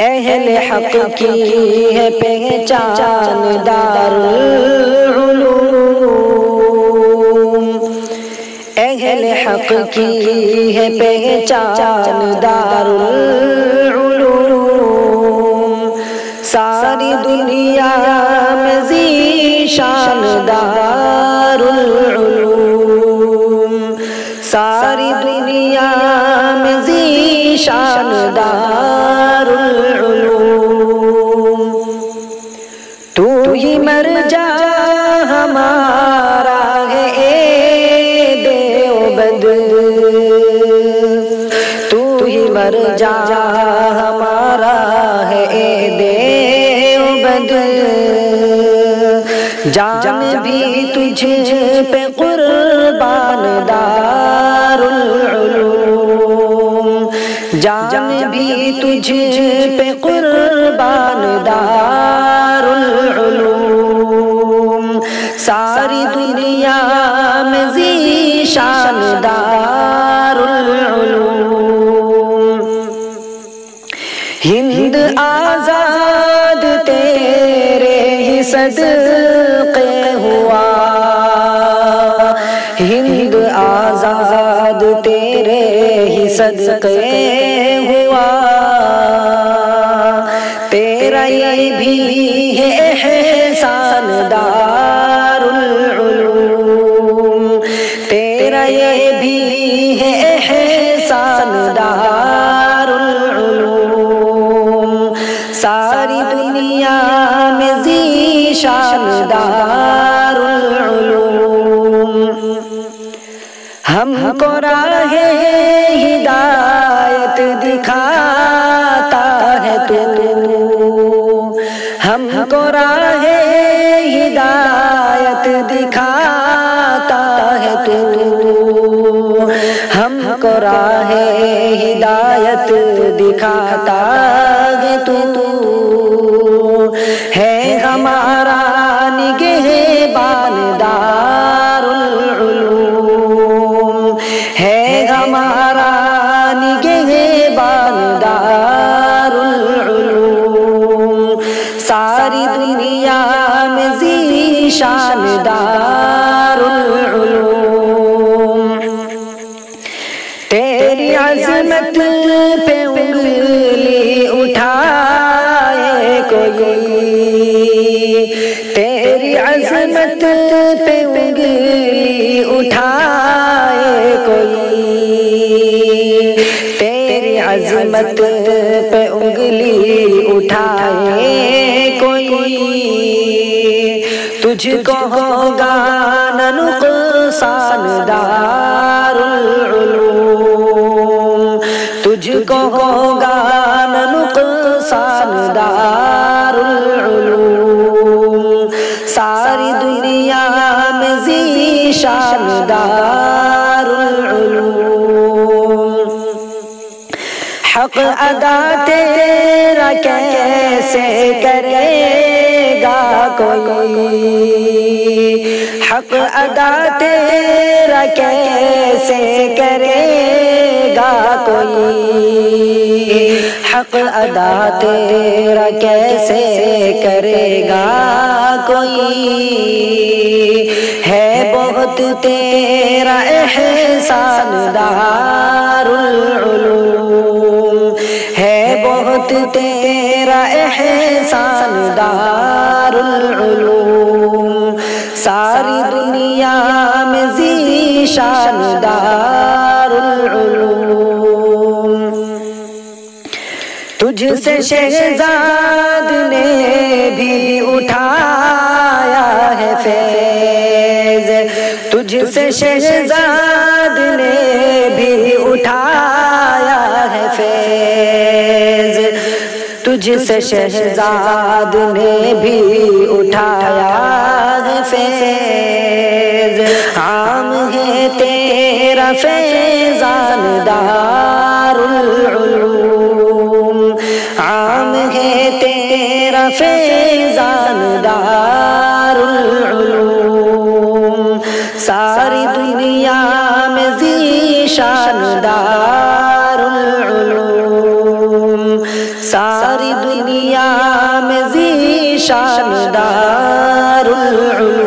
اہل حق کی ہے پہچان دارالعلوم، اہل حق کی ہے پہچان دارالعلوم، ساری دنیا میں ذیشان دارالعلوم، ساری دنیا میں ذیشان دارالعلوم، تو ہی مرجع ہمارا ہے اے دیوبند، تو ہی مرجع ہمارا ہے اے دیوبند، جان بھی تجھ پہ قربان دارالعلوم، جان بھی تجھ پہ قربان دارالعلوم، ساری دنیا میں ذیشان دارالعلوم، ہند آزاد تیرے ہی صدقے ہوا، ہند آزاد تیرے ہی صدقے ہوا، تیرا یہ بھی ہے احسان دارالعلوم، تیرا یہ بھی ہے احسان دارالعلوم، ساری دنیا میں ذیشان دارالعلوم، ہم کو راہ ہدایت دکھاتا ہے تو، ہم کو راہ ہدایت دکھاتا ہے تو، ہم کو راہ ہدایت دکھاتا ہے تو، ہے ہمارا نگہبان دارالعلوم، ہے ہمارا نگہبان دارالعلوم، ساری دنیا میں ذیشان دارالعلوم، تیری عظمت پہ انگلی اٹھائے کوئی، تیری عظمت پہ انگلی اٹھائے کوئی، تیری عظمت پہ انگلی اٹھائے کوئی، تجھ کو ہوگا نہ نقصان دارالعلوم، تجھ کو ہوگا نہ نقصان دارالعلوم، ساری دنیا میں ذیشان دارالعلوم، حق ادا تیرا کیسے کرے گا کوئی، حق ادا تیرا کیسے کرے گا کوئی، حق ادا تیرا کیسے کرے گا کوئی، ہے بہت تیرا احسان دارالعلوم، ہے بہت تیرا احسان دارالعلوم، ساری دنیا میں ذیشان دارالعلوم، تجھ سے شہزاد نے بھی اٹھایا ہے فیض، تجھ سے شہزاد نے بھی اٹھایا ہے فیض، تجھ سے شہزاد نے بھی اٹھایا ہے فیض، عام ہے تیرا فیضان دارالعلوم، عام ہے تیرا فیضان دارالعلوم، ساری دنیا میں ذیشان دارالعلوم، ساری دنیا میں ذی شان دار العلوم